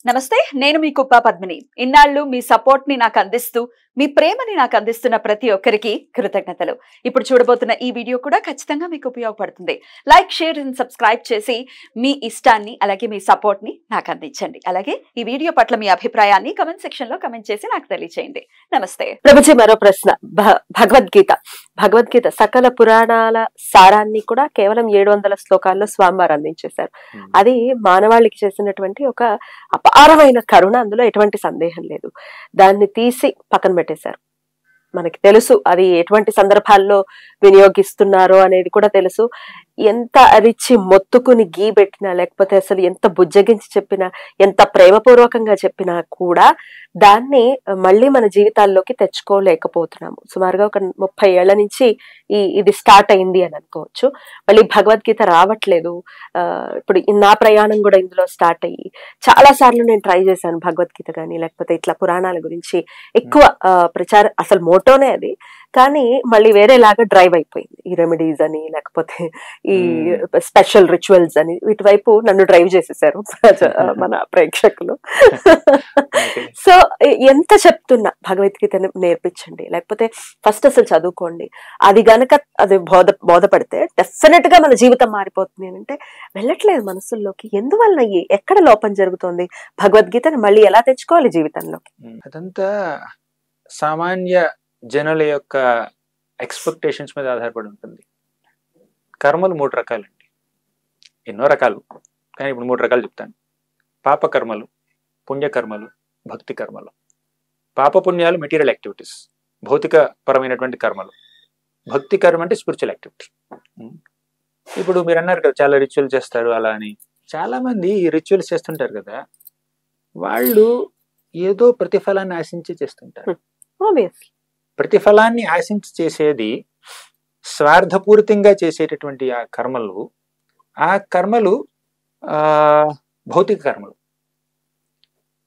నమస్తే, నేను మీ కుప్ప పద్మిని. ఇన్నాళ్ళు మీ సపోర్ట్ ని నాకు అందిస్తూ, మీ ప్రేమని నాకు అందిస్తున్న ప్రతి ఒక్కరికి కృతజ్ఞతలు. ఇప్పుడు చూడబోతున్న ఈ వీడియో కూడా ఖచ్చితంగా మీకు ఉపయోగపడుతుంది. లైక్, షేర్ అండ్ సబ్స్క్రైబ్ చేసి మీ ఇష్టాన్ని అలాగే మీ సపోర్ట్ ని నాకు అందించండి. అలాగే ఈ వీడియో పట్ల మీ అభిప్రాయాన్ని కమెంట్ సెక్షన్ లో కమెంట్ చేసి నాకు తెలియజేయండి. నమస్తే ప్రభుజీ. మరో ప్రశ్న. భగవద్గీత సకల పురాణాల సారాన్ని కూడా కేవలం 700 శ్లోకాల్లో స్వామివారు అందించేశారు. అది మానవాళికి చేసినటువంటి ఒక అపారమైన కరుణ, అందులో ఎటువంటి సందేహం లేదు. దాన్ని తీసి పక్కన పెట్టేశారు. మనకి తెలుసు అది ఎటువంటి సందర్భాల్లో వినియోగిస్తున్నారో అనేది కూడా తెలుసు. ఎంత అరిచి మొత్తుకుని గీ పెట్టినా, లేకపోతే అసలు ఎంత బుజ్జగించి చెప్పినా, ఎంత ప్రేమపూర్వకంగా చెప్పినా కూడా దాన్ని మళ్ళీ మన జీవితాల్లోకి తెచ్చుకోలేకపోతున్నాము. సుమారుగా ఒక 30 ఏళ్ల నుంచి ఇది స్టార్ట్ అయింది అని అనుకోవచ్చు. మళ్ళీ భగవద్గీత రావట్లేదు. ఇప్పుడు నా ప్రయాణం కూడా ఇందులో స్టార్ట్ అయ్యి చాలా సార్లు నేను ట్రై చేశాను భగవద్గీత కానీ లేకపోతే ఇట్లా పురాణాల గురించి ఎక్కువ ప్రచారం, అసలు మోటోనే అది. కానీ మళ్ళీ వేరేలాగా డ్రైవ్ అయిపోయింది. ఈ రెమెడీస్ అని లేకపోతే ఈ స్పెషల్ రిచువల్స్ అని వీటి వైపు నన్ను డ్రైవ్ చేసేసారు మన ప్రేక్షకులు. సో ఎంత చెప్తున్నా భగవద్గీతను నేర్పించండి, లేకపోతే ఫస్ట్ అసలు చదువుకోండి, అది గనక అది బోధపడితే డెఫినెట్ గా మన జీవితం మారిపోతుంది అని అంటే వెళ్ళట్లేదు మనసుల్లోకి. ఎందువల్ల ఎక్కడ లోపం జరుగుతోంది? భగవద్గీతను మళ్ళీ ఎలా తెచ్చుకోవాలి జీవితంలోకి? అదంతా సామాన్య జనుల యొక్క ఎక్స్పెక్టేషన్స్ మీద ఆధారపడి ఉంటుంది. కర్మలు 3 రకాలండి. ఎన్నో రకాలు, కానీ ఇప్పుడు 3 రకాలు చెప్తాను. పాప కర్మలు, పుణ్యకర్మలు, భక్తి కర్మలు. పాప పుణ్యాలు మెటీరియల్ యాక్టివిటీస్, భౌతిక పరమైనటువంటి కర్మలు. భక్తి కర్మ అంటే స్పిరిచువల్ యాక్టివిటీ. ఇప్పుడు మీరు అన్నారు కదా చాలా రిచువల్ చేస్తారు అలా అని. చాలా మంది ఈ రిచువల్స్ చేస్తుంటారు కదా, వాళ్ళు ఏదో ప్రతిఫలాన్ని ఆశించి చేస్తుంటారు. ప్రతిఫలాన్ని ఆశించి చేసేది స్వార్థపూరితంగా చేసేటటువంటి ఆ కర్మలు భౌతిక కర్మలు.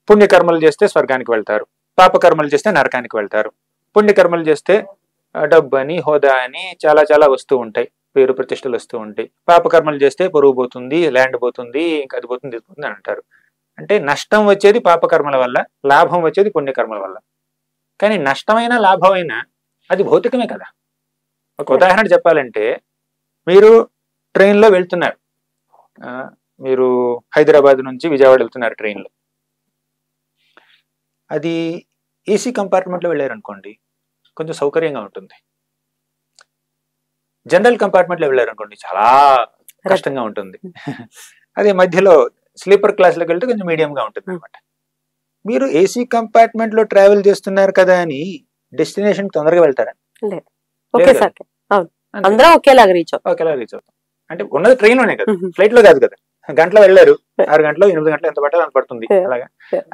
పుణ్యకర్మలు చేస్తే స్వర్గానికి వెళ్తారు, పాపకర్మలు చేస్తే నరకానికి వెళ్తారు. పుణ్యకర్మలు చేస్తే డబ్బు అని, హోదా అని చాలా చాలా వస్తూ ఉంటాయి, పేరు ప్రతిష్టలు వస్తూ ఉంటాయి. పాపకర్మలు చేస్తే పరువు పోతుంది, ల్యాండ్ పోతుంది, ఇంకా అది పోతుంది, ఇది పోతుంది అని అంటారు. అంటే నష్టం వచ్చేది పాపకర్మల వల్ల, లాభం వచ్చేది పుణ్యకర్మల వల్ల. కానీ నష్టమైన లాభమైనా అది భౌతికమే కదా. ఒక ఉదాహరణ చెప్పాలంటే, మీరు ట్రైన్లో వెళ్తున్నారు, మీరు హైదరాబాద్ నుంచి విజయవాడ వెళ్తున్నారు ట్రైన్లో. అది ఏసీ కంపార్ట్మెంట్లో వెళ్ళారనుకోండి కొంచెం సౌకర్యంగా ఉంటుంది. జనరల్ కంపార్ట్మెంట్లో వెళ్ళారనుకోండి చాలా కష్టంగా ఉంటుంది. అదే మధ్యలో స్లీపర్ క్లాస్లోకి వెళ్తే కొంచెం మీడియంగా ఉంటుంది అనమాట. మీరు ఏసీ కంపార్ట్మెంట్ లో ట్రావెల్ చేస్తున్నారు కదా అని డెస్టినేషన్ తొందరగా వెళ్తారా? ఒకేలాగా రీచ్ అవుతాం. అంటే ఉన్నది ట్రైన్ లోనే కదా, ఫ్లైట్ లో కాదు కదా. గంటలో వెళ్ళారు, 6 గంటలు 8 గంటలు ఎంత పట్టాలో అంత పడుతుంది. అలాగా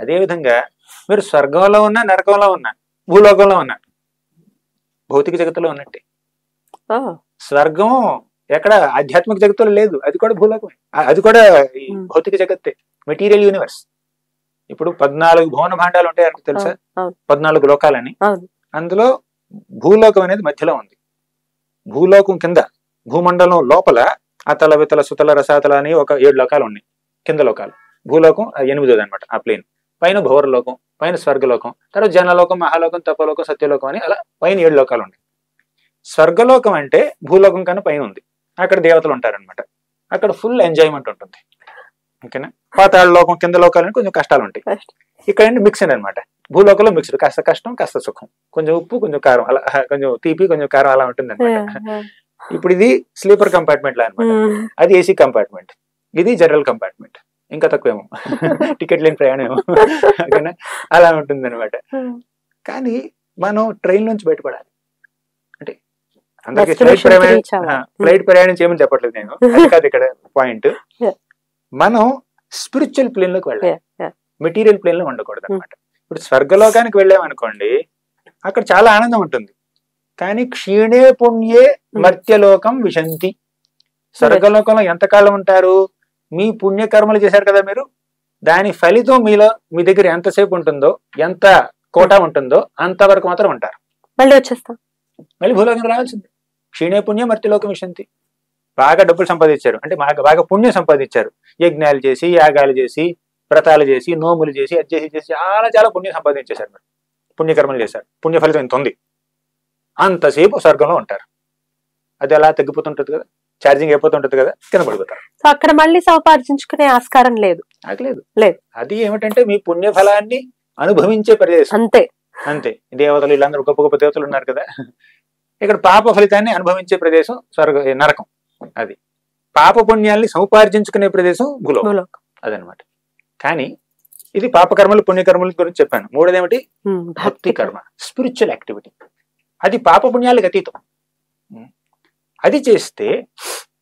అదే విధంగా మీరు స్వర్గంలో ఉన్నా, నరకంలో ఉన్నా, భూలోకంలో ఉన్నా, భౌతిక జగత్తులో ఉన్నట్టే. స్వర్గం ఎక్కడ ఆధ్యాత్మిక జగత్తులో లేదు, అది కూడా భూలోకమే, అది కూడా భౌతిక జగత్తే, మెటీరియల్ యూనివర్స్. ఇప్పుడు 14 భువన భాండాలు ఉంటాయి అంటే తెలుసా? 14 లోకాలని. అందులో భూలోకం అనేది మధ్యలో ఉంది. భూలోకం కింద, భూమండలం లోపల అతల వితల సుతల రసాతల అని ఒక 7 లోకాలు ఉన్నాయి. కింద లోకాలు, భూలోకం 8వ అనమాట ఆ ప్లేన్. పైన భౌరలోకం, పైన స్వర్గలోకం, తర్వాత జనలోకం, మహాలోకం, తపలోకం, సత్యలోకం అని అలా పైన 7 లోకాలు ఉన్నాయి. స్వర్గలోకం అంటే భూలోకం కన్నా పైన ఉంది, అక్కడ దేవతలు ఉంటారనమాట. అక్కడ ఫుల్ ఎంజాయ్మెంట్ ఉంటుంది. ఓకేనా? పాతాళ లోకం, కింద లోకాలని కొంచెం కష్టాలు ఉంటాయి. ఇక్కడ మిక్స్డ్ అనమాట. భూలోకంలో మిక్స్డ్, కాస్త కష్టం కాస్త సుఖం, కొంచెం ఉప్పు కొంచెం కారం, అలా కొంచెం తీపి కొంచెం కారం అలా ఉంటుంది అనమాట. ఇప్పుడు ఇది స్లీపర్ కంపార్ట్మెంట్ లా అనమాట, అది ఏసీ కంపార్ట్మెంట్, ఇది జనరల్ కంపార్ట్మెంట్, ఇంకా తక్కువేమో టికెట్ లేని ప్రయాణం ఏమో. ఓకేనా? అలా ఉంటుంది అనమాట. కానీ మనం ట్రైన్ నుంచి బయటపడాలి అంటే, అందరికి ఫ్లైట్ ప్రయాణం చేయమని చెప్పట్లేదు నేను, అది కాదు ఇక్కడ పాయింట్. మనం స్పిరిచువల్ ప్లేన్ లోకి వెళ్ళాలి, మెటీరియల్ ప్లేన్ లో ఉండకూడదు అనమాట. ఇప్పుడు స్వర్గలోకానికి వెళ్ళామనుకోండి, అక్కడ చాలా ఆనందం ఉంటుంది. కానీ క్షీణే పుణ్యే మర్త్యలోకం విశంతి. స్వర్గలోకంలో ఎంతకాలం ఉంటారు? మీ పుణ్యకర్మలు చేశారు కదా మీరు, దాని ఫలితం మీ దగ్గర ఎంతసేపు ఉంటుందో, ఎంత కోటా ఉంటుందో అంతవరకు మాత్రం ఉంటారు. మళ్ళీ వచ్చేస్తాం, మళ్ళీ భూలోకం రావాల్సింది. క్షీణే పుణ్య మర్త్యలోకం విశంతి. బాగా డబ్బులు సంపాదించారు అంటే బాగా పుణ్యం సంపాదించారు, యజ్ఞాలు చేసి, యాగాలు చేసి, వ్రతాలు చేసి నోములు చేసి అది చేసి చాలా చాలా పుణ్యం సంపాదించేశారు. మీరు పుణ్యకర్మలు చేశారు, పుణ్య ఫలితం ఇంత ఉంది, అంతసేపు స్వర్గంలో ఉంటారు. అది అలా తగ్గిపోతుంటది కదా, ఛార్జింగ్ అయిపోతుంటది కదా, కింద పడిపోతారు. సో అక్కడ మళ్ళీ సముపార్జించుకునే ఆస్కారం లేదు. లేదు. అది ఏమిటంటే మీ పుణ్య ఫలాన్ని అనుభవించే ప్రదేశం. అంతే అంతే. దేవతలు వీళ్ళందరూ గొప్ప గొప్ప దేవతలు ఉన్నారు కదా, ఇక్కడ పాప ఫలితాన్ని అనుభవించే ప్రదేశం నరకం. అది పాప పుణ్యాల్ని సముపార్జించుకునే ప్రదేశం భూలోకం. అదనమాట. కానీ ఇది పాపకర్మలు పుణ్యకర్మల గురించి చెప్పాను. మూడోది ఏమిటి? భక్తి కర్మ, స్పిరిచువల్ యాక్టివిటీ. అది పాప పుణ్యాలకు అతీతం. అది చేస్తే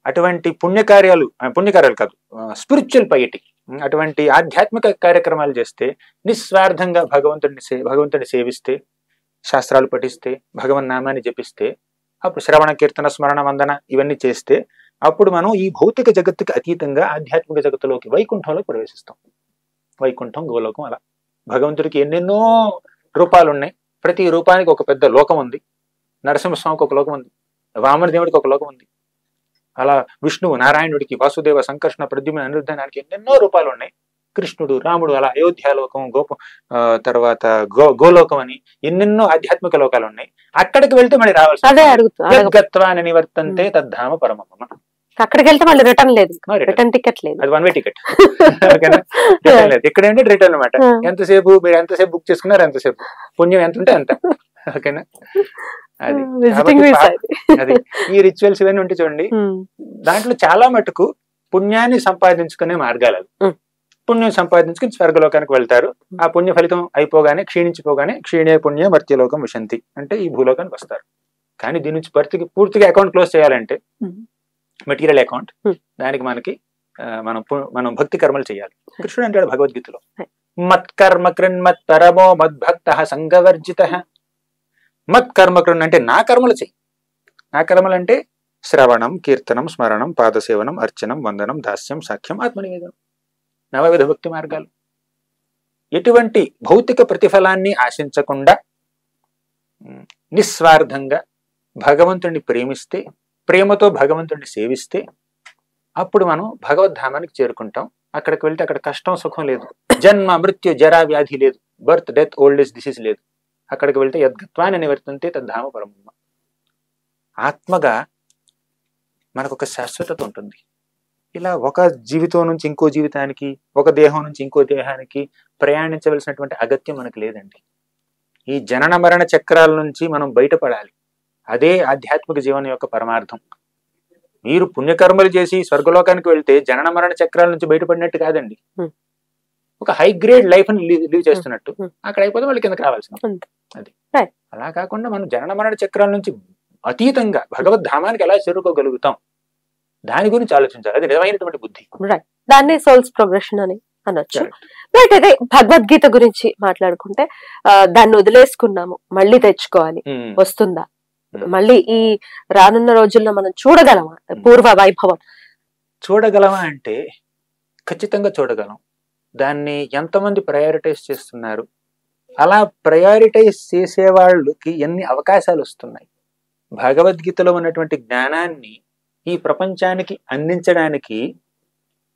అటువంటి పుణ్యకార్యాలు కాదు, స్పిరిచువల్ పైటీ, అటువంటి ఆధ్యాత్మిక కార్యక్రమాలు చేస్తే, నిస్వార్థంగా భగవంతుడిని సేవిస్తే, శాస్త్రాలు పఠిస్తే, భగవన్ నామాన్ని జపిస్తే, అప్పుడు శ్రవణ కీర్తన స్మరణ వందన ఇవన్నీ చేస్తే, అప్పుడు మనం ఈ భౌతిక జగత్తుకి అతీతంగా ఆధ్యాత్మిక జగత్తులోకి వైకుంఠంలో ప్రవేశిస్తాం. వైకుంఠం, గోలోకం. అలా భగవంతుడికి ఎన్నెన్నో రూపాలు ఉన్నాయి. ప్రతి రూపానికి ఒక పెద్ద లోకం ఉంది. నరసింహస్వామికి ఒక లోకం ఉంది, వామన దేవుడికి ఒక లోకం ఉంది. అలా విష్ణువు నారాయణుడికి, వాసుదేవ సంకర్షణ ప్రద్యుమ్న అనిరుద్ధానికి ఎన్నెన్నో రూపాలు ఉన్నాయి. కృష్ణుడు, రాముడు, అలా అయోధ్యాలోకం, తర్వాత గోలోకం అని ఎన్నెన్నో ఆధ్యాత్మిక లోకాలు ఉన్నాయి. అక్కడికి వెళ్తే మళ్ళీ రావాల్సి నివర్తంతే తద్ధామ పరమమ్మ. అక్కడికి వెళ్తే మళ్ళీ రిటర్న్ లేదు, రిటర్న్ టికెట్ లేదు, అది వన్ వే టికెట్. ఇక్కడ ఏంటి రిటర్న్ అనమాట. ఎంతసేపు మీరు ఎంతసేపు బుక్ చేసుకున్నారు, ఎంతసేపు పుణ్యం ఎంత ఉంటే అంత. ఓకేనా? అది అది ఈ రిచువల్స్ ఇవన్నీ ఉంటే చూడండి, దాంట్లో చాలా మటుకు పుణ్యాన్ని సంపాదించుకునే మార్గాలు అవి. పుణ్యం సంపాదించుకుని స్వర్గలోకానికి వెళ్తారు. ఆ పుణ్య ఫలితం అయిపోగానే క్షీణించిపోగానే క్షీణే పుణ్య మర్త్యలోకం విశంతి అంటే ఈ భూలోకానికి వస్తారు. కానీ దీని నుంచి పూర్తిగా అకౌంట్ క్లోజ్ చేయాలంటే మెటీరియల్ అకౌంట్, దానికి మనం భక్తి కర్మలు చేయాలి. కృష్ణుడు అంటాడు భగవద్గీతలో, మత్కర్మ కృన్మత్ పరమో మద్భక్త సంగవర్జిత. మత్కర్మ కృన్ అంటే నా కర్మలు చెయ్యి. నా కర్మలు అంటే శ్రవణం, కీర్తనం, స్మరణం, పాదసేవనం, అర్చనం, వందనం, దాస్యం, సాఖ్యం, ఆత్మనివేదనం, నవవిధ భక్తి మార్గాలు. ఎటువంటి భౌతిక ప్రతిఫలాన్ని ఆశించకుండా నిస్వార్థంగా భగవంతుడిని ప్రేమిస్తే, ప్రేమతో భగవంతుడిని సేవిస్తే, అప్పుడు మనం భగవద్ధామానికి చేరుకుంటాం. అక్కడికి వెళ్తే అక్కడ కష్టం సుఖం లేదు, జన్మ మృత్యు జరా వ్యాధి లేదు, birth death old age disease లేదు. అక్కడికి వెళ్తే యద్గత్వాన్ని నివర్తంతే తద్ధామ పరమమ్మ. ఆత్మగా మనకు ఒక శాశ్వతత ఉంటుంది. ఇలా ఒక జీవితం నుంచి ఇంకో జీవితానికి, ఒక దేహం నుంచి ఇంకో దేహానికి ప్రయాణించవలసినటువంటి అగత్యం మనకు లేదండి. ఈ జనన మరణ చక్రాల నుంచి మనం బయటపడాలి. అదే ఆధ్యాత్మిక జీవనం యొక్క పరమార్థం. మీరు పుణ్యకర్మలు చేసి స్వర్గలోకానికి వెళ్తే జనన మరణ చక్రాల నుంచి బయటపడినట్టు కాదండి, ఒక హై గ్రేడ్ లైఫ్ ని లీవ్ చేస్తున్నట్టు. అక్కడ అయిపోతే మళ్ళీ కిందకి రావాల్సింది. అది అలా కాకుండా మనం జనన మరణ చక్రాల నుంచి అతీతంగా భగవద్ధామానికి ఎలా చేరుకోగలుగుతాం, దాని గురించి ఆలోచించాలి. అది నిజమైనటువంటి బుద్ధి. దాన్ని సోల్స్ ప్రోగ్రెషన్ అని అనొచ్చు. రైట్. అదే భగవద్గీత గురించి మాట్లాడుకుంటే, దాన్ని వదిలేసుకున్నాము, మళ్ళీ తెచ్చుకోవాలి, వస్తుందా? మళ్ళీ ఈ రానున్న రోజుల్లో మనం చూడగలమా పూర్వ వైభవం? చూడగలమా అంటే ఖచ్చితంగా చూడగలం. దాన్ని ఎంతమంది ప్రయారిటైజ్ చేస్తున్నారు, అలా ప్రయారిటైజ్ చేసే వాళ్ళకి ఎన్ని అవకాశాలు వస్తున్నాయి. భగవద్గీతలో ఉన్నటువంటి జ్ఞానాన్ని ఈ ప్రపంచానికి అందించడానికి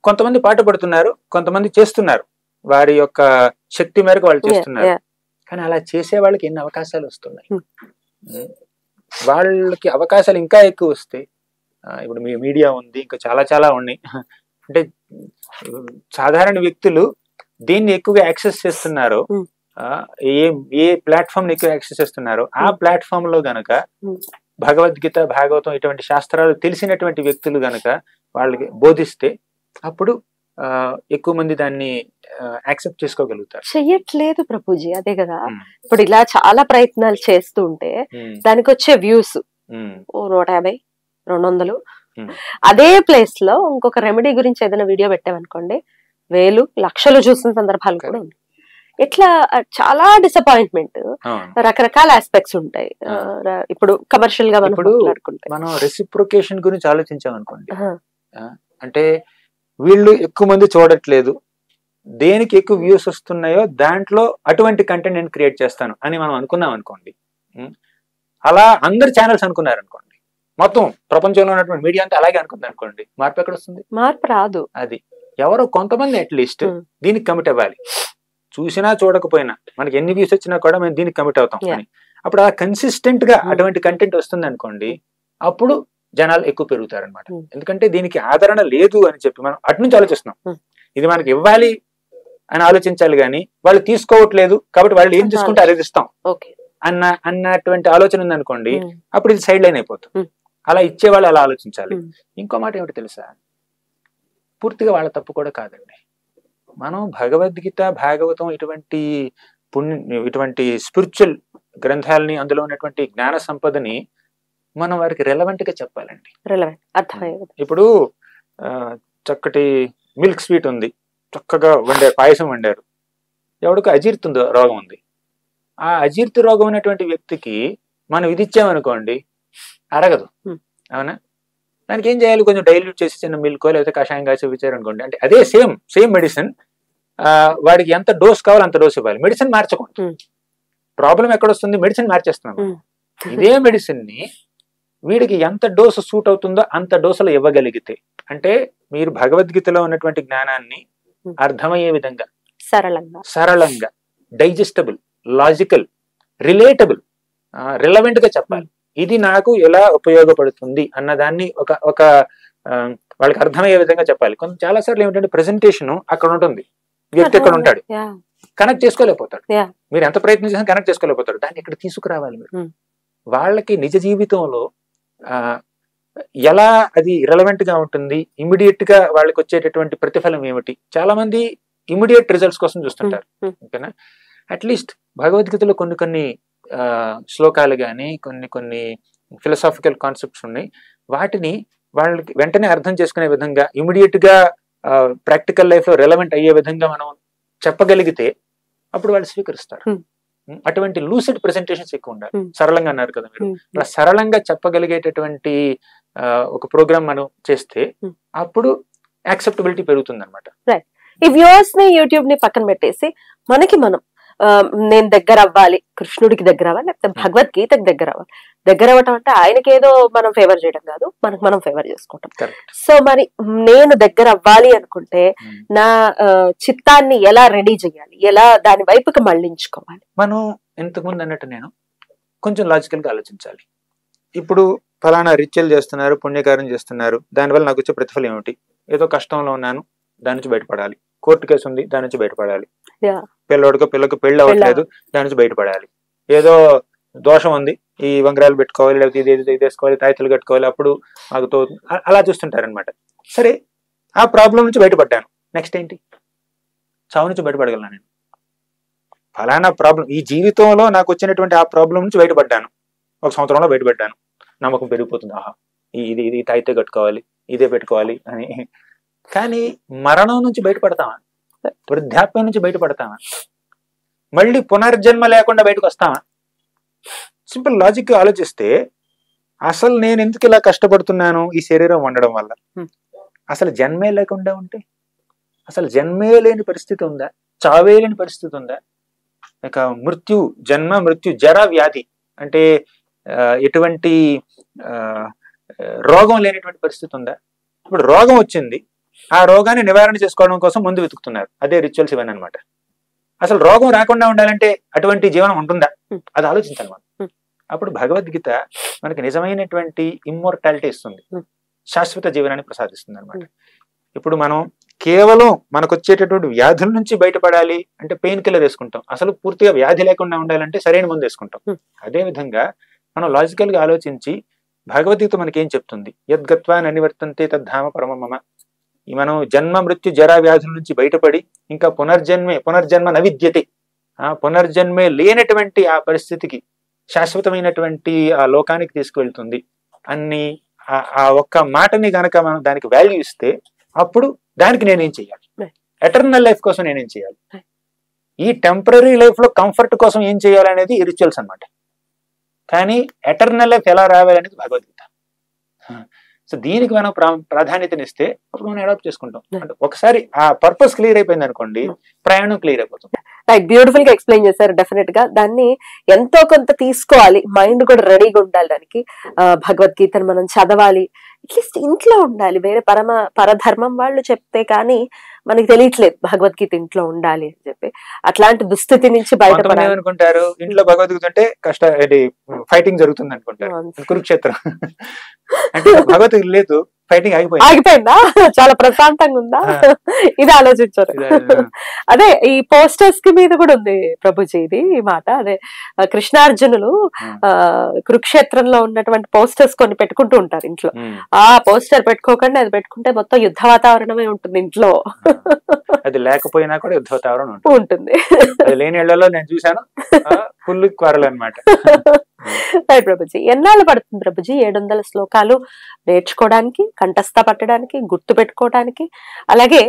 కొంతమంది పాటుపడుతున్నారు, కొంతమంది చేస్తున్నారు, వారి యొక్క శక్తి మేరకు వాళ్ళు చేస్తున్నారు. కానీ అలా చేసే వాళ్ళకి ఎన్ని అవకాశాలు వస్తున్నాయి. వాళ్ళకి అవకాశాలు ఇంకా ఎక్కువ వస్తాయి. ఇప్పుడు మీ మీడియా ఉంది, ఇంకా చాలా చాలా ఉన్నాయి. అంటే సాధారణ వ్యక్తులు దీన్ని ఎక్కువగా యాక్సెస్ చేస్తున్నారో, ఏ ప్లాట్ఫామ్ ఎక్కువ యాక్సెస్ చేస్తున్నారో ఆ ప్లాట్ఫామ్ లో గనక భగవద్గీత, భాగవతం ఇటువంటి శాస్త్రాలు తెలిసినటువంటి వ్యక్తులు గనక వాళ్ళకి బోధిస్తే అప్పుడు ఎక్కువ మంది దాన్ని యాక్సెప్ట్ చేసుకోగలుగుతారు. చెయ్యట్లేదు ప్రభుజీ, అదే కదా. ఇప్పుడు ఇలా చాలా ప్రయత్నాలు చేస్తూ ఉంటే దానికి వచ్చే వ్యూస్ 150, 200. అదే ప్లేస్ లో ఇంకొక రెమెడీ గురించి ఏదైనా వీడియో పెట్టామనుకోండి, 1000, లక్షలు చూసిన సందర్భాలు కూడా ఉన్నాయి. ఇట్లా చాలా డిసప్పాయింట్మెంట్, రకరకాల ఆస్పెక్ట్స్ ఉంటాయి. ఇప్పుడు కమర్షియల్ గా మనం రెసిప్రొకేషన్ గురించి ఆలోచించాం అనుకోండి, అంటే వీళ్ళు ఎక్కువ మంది చూడట్లేదు, దేనికి ఎక్కువ వ్యూస్ వస్తున్నాయో దాంట్లో అటువంటి కంటెంట్ నేను క్రియేట్ చేస్తాను అని మనం అనుకున్నాం అనుకోండి. అలా అందరు ఛానల్స్ అనుకున్నారు అనుకోండి, మొత్తం ప్రపంచంలో ఉన్నటువంటి మీడియా అంతా అలాగే అనుకుంది అనుకోండి, మార్పు ఎక్కడ వస్తుంది? మార్పు రాదు. అది ఎవరో కొంతమంది అట్లీస్ట్ దీనికి కమిట్ అవ్వాలి. చూసినా చూడకపోయినా మనకి ఎన్ని వ్యూస్ వచ్చినా కూడా మేము దీనికి కమిట్ అవుతాం అని. అప్పుడు ఆ కన్సిస్టెంట్ గా అటువంటి కంటెంట్ వస్తుంది అనుకోండి, అప్పుడు జనాలు ఎక్కువ పెరుగుతారు అనమాట. ఎందుకంటే దీనికి ఆదరణ లేదు అని చెప్పి మనం అటు నుంచి ఆలోచిస్తున్నాం. ఇది మనకి ఇవ్వాలి అని ఆలోచించాలి కానీ వాళ్ళు తీసుకోవట్లేదు కాబట్టి వాళ్ళు ఏం తీసుకుంటే అదే ఇస్తాం అన్నటువంటి ఆలోచన ఉంది అనుకోండి, అప్పుడు ఇది సైడ్ లైన్ అయిపోతుంది. అలా ఇచ్చేవాళ్ళు అలా ఆలోచించాలి. ఇంకో మాట ఏమిటి తెలుసా, పూర్తిగా వాళ్ళ తప్పు కూడా కాదండి. మనం భగవద్గీత, భాగవతం ఇటువంటి స్పిరిచువల్ గ్రంథాలని, అందులో ఉన్నటువంటి జ్ఞాన సంపదని మనం వారికి రెలవెంట్ గా చెప్పాలండి. ఇప్పుడు చక్కటి మిల్క్ స్వీట్ ఉంది, చక్కగా వండారు, పాయసం వండారు, ఎవడికి అజీర్తి రోగం ఉంది. ఆ అజీర్తి రోగం ఉన్నటువంటి వ్యక్తికి మనం ఇది ఇచ్చామనుకోండి అరగదు, అవునా? దానికి ఏం చేయాలి, కొంచెం డైల్యూట్ చేసి చిన్న మిల్కో లేకపోతే కషాయం కాసి ఇచ్చారు అనుకోండి, అంటే అదే సేమ్ మెడిసిన్ వాడికి ఎంత డోస్ కావాలో అంత డోస్ ఇవ్వాలి. మెడిసిన్ మార్చకూడదు. ప్రాబ్లం ఎక్కడొస్తుంది, మెడిసిన్ మార్చేస్తున్నాం. ఇదే మెడిసిన్ ని వీడికి ఎంత డోసు సూట్ అవుతుందో అంత డోసులు ఇవ్వగలిగితే, అంటే మీరు భగవద్గీతలో ఉన్నటువంటి జ్ఞానాన్ని అర్థమయ్యే విధంగా సరళంగా డైజెస్టబుల్, లాజికల్, రిలేటబుల్, రిలవెంట్ గా చెప్పాలి. ఇది నాకు ఎలా ఉపయోగపడుతుంది అన్నదాన్ని ఒక వాళ్ళకి అర్థమయ్యే విధంగా చెప్పాలి. కొంచెం చాలా సార్లు ఏమిటంటే ప్రెజెంటేషన్ అక్కడ ఉంటుంది, వ్యక్తి ఎక్కడ ఉంటాడు, కనెక్ట్ చేసుకోలేకపోతాడు. మీరు ఎంత ప్రయత్నం చేసినా కనెక్ట్ చేసుకోలేకపోతాడు. దాన్ని ఇక్కడ తీసుకురావాలి మీరు. వాళ్ళకి నిజ జీవితంలో ఎలా అది రిలవెంట్ గా ఉంటుంది, ఇమీడియట్ గా వాళ్ళకి వచ్చేటటువంటి ప్రతిఫలం ఏమిటి. చాలా మంది ఇమీడియట్ రిజల్ట్స్ కోసం చూస్తుంటారు. ఓకేనా? అట్లీస్ట్ భగవద్గీతలో కొన్ని శ్లోకాలు కానీ కొన్ని ఫిలసాఫికల్ కాన్సెప్ట్స్ ఉన్నాయి. వాటిని వాళ్ళకి వెంటనే అర్థం చేసుకునే విధంగా, ఇమీడియట్ గా ప్రాక్టికల్ లైఫ్ లో రెలవెంట్ అయ్యే విధంగా మనం చెప్పగలిగితే అప్పుడు వాళ్ళు స్వీకరిస్తారు. అటువంటి లూసిడ్ ప్రెజెంటేషన్స్ ఎక్కువ ఉండాలి. సరళంగా అన్నారు కదా మీరు, అలా సరళంగా చెప్పగలిగేటటువంటి ఒక ప్రోగ్రామ్ మనం చేస్తే అప్పుడు యాక్సెప్టబిలిటీ పెరుగుతుంది అనమాట. ఈ వ్యూవర్స్ ని, యూట్యూబ్ ని పక్కన పెట్టేసి మనకి మనం నేను దగ్గర అవ్వాలి, కృష్ణుడికి దగ్గర అవ్వాలి, లేకపోతే భగవద్గీతకి దగ్గర అవ్వాలి. దగ్గర అవ్వటం అంటే ఆయనకి ఏదో మనం ఫేవర్ చేయడం కాదు, మనకు మనం ఫేవర్ చేసుకుంటాం. సో మరి నేను దగ్గర అవ్వాలి అనుకుంటే నా చిత్తాన్ని ఎలా రెడీ చేయాలి, ఎలా దాని వైపుకి మళ్ళించుకోవాలి? మనం ఇంతకుముందు అన్నట్టు నేను కొంచెం లాజికల్ గా ఆలోచించాలి. ఇప్పుడు ఫలానా రిచువల్ చేస్తున్నారు, పుణ్యకార్యం చేస్తున్నారు, దానివల్ల నాకు వచ్చే ప్రతిఫలం ఏమిటి? ఏదో కష్టంలో ఉన్నాను, దాని నుంచి బయటపడాలి. కోర్టు కేసు ఉంది, దాని నుంచి బయటపడాలి. పిల్లకి పెళ్లి అవ్వట్లేదు, దాని నుంచి బయటపడాలి. ఏదో దోషం ఉంది, ఈ వంగరాలు పెట్టుకోవాలి, లేకపోతే ఇది వేసుకోవాలి, తాయితలు కట్టుకోవాలి, అప్పుడు ఆగుతూ అలా చూస్తుంటారు అనమాట. సరే, ఆ ప్రాబ్లం నుంచి బయటపడ్డాను. నెక్స్ట్ ఏంటి? చావు నుంచి బయటపడగలను నేను. ఫలానా ప్రాబ్లం, ఈ జీవితంలో నాకు వచ్చినటువంటి ఆ ప్రాబ్లం నుంచి బయటపడ్డాను, 1 సంవత్సరంలో బయటపడ్డాను, నమ్మకం పెరిగిపోతుంది. ఆహా, ఇది తాయితే కట్టుకోవాలి, ఇదే పెట్టుకోవాలి అని. కానీ మరణం నుంచి బయటపడతామా? వృద్ధాప్యం నుంచి బయటపడతామా? మళ్ళీ పునర్జన్మ లేకుండా బయటకు వస్తామా? సింపుల్ లాజిక్ ఆలోచిస్తే అసలు నేను ఎందుకు ఇలా కష్టపడుతున్నాను ఈ శరీరం ఉండడం వల్ల? అసలు జన్మే లేకుండా ఉంటే, అసలు జన్మే లేని పరిస్థితి ఉందా? చావే లేని పరిస్థితి ఉందా? ఇక జన్మ మృత్యు జర వ్యాధి అంటే ఎటువంటి రోగం లేనటువంటి పరిస్థితి ఉందా? ఇప్పుడు రోగం వచ్చింది, ఆ రోగాన్ని నివారణ చేసుకోవడం కోసం ముందు వెతుకుతున్నారు. అదే రిచువల్స్ ఇవన్నీ అనమాట. అసలు రోగం రాకుండా ఉండాలంటే అటువంటి జీవనం ఉంటుందా? అది ఆలోచించాలి మనం. అప్పుడు భగవద్గీత మనకి నిజమైనటువంటి ఇమ్మోర్టాలిటీ ఇస్తుంది, శాశ్వత జీవనాన్ని ప్రసాదిస్తుంది అనమాట. ఇప్పుడు మనం కేవలం మనకు వచ్చేటటువంటి వ్యాధుల నుంచి బయటపడాలి అంటే పెయిన్ కిల్లర్ వేసుకుంటాం. అసలు పూర్తిగా వ్యాధి లేకుండా ఉండాలంటే సరైన మందు వేసుకుంటాం. అదే విధంగా మనం లాజికల్ గా ఆలోచించి భగవద్గీత మనకి ఏం చెప్తుంది? యద్గత్వా ననివర్తంతే తద్ధామ పరమమమ. మనం జన్మ మృత్యు జరా వ్యాధుల నుంచి బయటపడి ఇంకా పునర్జన్మ నవిద్యతే, పునర్జన్మే లేనటువంటి ఆ పరిస్థితికి, శాశ్వతమైనటువంటి ఆ లోకానికి తీసుకువెళ్తుంది అన్ని ఆ ఒక్క మాటని గనక మనం దానికి వాల్యూ ఇస్తే అప్పుడు దానికి నేనేం చేయాలి? ఎటర్నల్ లైఫ్ కోసం నేనేం చేయాలి? ఈ టెంపరీ లైఫ్ లో కంఫర్ట్ కోసం ఏం చేయాలి అనేది ఈ రిచువల్స్ అనమాట. కానీ ఎటర్నల్ లైఫ్ ఎలా రావాలనేది భగవద్గీత. సో దీనికి మనం ప్రాధాన్యతనిస్తే అప్పుడు మనం అడాప్ట్ చేసుకుంటాం. అంటే ఒకసారి ఆ పర్పస్ క్లియర్ అయిపోయింది అనుకోండి, ప్రయాణం క్లియర్ అయిపోతుంది. రైట్, బ్యూటిఫుల్ గా ఎక్స్ప్లెయిన్ చేశారు. డెఫినెట్ గా దాన్ని ఎంతో కొంత తీసుకోవాలి, మైండ్ కూడా రెడీగా ఉండాలి దానికి. భగవద్గీతను మనం చదవాలి, అట్లీస్ట్ ఇంట్లో ఉండాలి. వేరే పరధర్మం వాళ్ళు చెప్తే కానీ మనకి తెలియట్లేదు భగవద్గీత ఇంట్లో ఉండాలి అని చెప్పి. అట్లాంటి దుస్థితి నుంచి బయటపడాలి. అనుకుంటారు ఇంట్లో భగవద్గీత ఉంటే ఫైటింగ్ జరుగుతుంది అనుకుంటారు. కురుక్షేత్రం అంటే భగవద్గీత లేదు, ఫైటింగ్ ఆగిపోయిందా? చాలా ప్రశాంతంగా ఉందా? ఇది ఆలోచించారు. అదే ఈ పోస్టర్స్ కి మీద కూడా ఉంది ప్రభుజీ ఇది ఈ మాట. అదే కృష్ణార్జునులు కురుక్షేత్రంలో ఉన్నటువంటి పోస్టర్స్ కొన్ని పెట్టుకుంటూ ఉంటారు ఇంట్లో. ఆ పోస్టర్ పెట్టుకోకుండా అది పెట్టుకుంటే మొత్తం యుద్ధ వాతావరణమే ఉంటుంది ఇంట్లో. అది లేకపోయినా కూడా యుద్ధ వాతావరణం ఉంటుంది. అది లేని ఇళ్లలో నేను చూసాను ఫుల్ క్వారల్ అనమాట. ప్రభుజీ ఎన్నాళ్ళు పడుతుంది ప్రభుజీ 700 శ్లోకాలు నేర్చుకోవడానికి, కంఠస్థ పట్టడానికి, గుర్తు పెట్టుకోవడానికి, అలాగే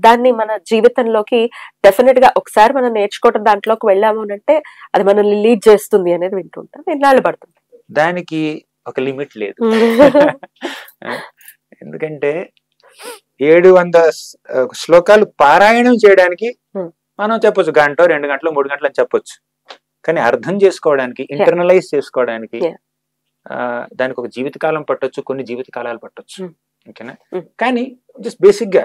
దాన్ని మన జీవితంలోకి డెఫినెట్ గా ఒకసారి మనం నేర్చుకోవడం దాంట్లోకి వెళ్ళాము అంటే అది మనల్ని లీడ్ చేస్తుంది అనేది వింటుంటాం. ఎన్నాళ్ళు పడుతుంది? దానికి ఒక లిమిట్ లేదు. ఎందుకంటే 700 శ్లోకాలు పారాయణం చేయడానికి మనం చెప్పొచ్చు 1 గంట 2 గంటలు 3 గంటలు అని చెప్పొచ్చు. కానీ అర్థం చేసుకోవడానికి, ఇంటర్నలైజ్ చేసుకోవడానికి దానికి ఒక జీవితకాలం పట్టొచ్చు, కొన్ని జీవితకాలాలు పట్టొచ్చు. ఓకేనా? కానీ జస్ట్ బేసిక్ గా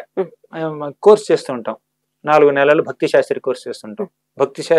కోర్స్ చేస్తూ ఉంటాం. 4 నెలలు భక్తి శాస్త్రి కోర్స్ చేస్తుంటాం. భక్తి శాస్త్రి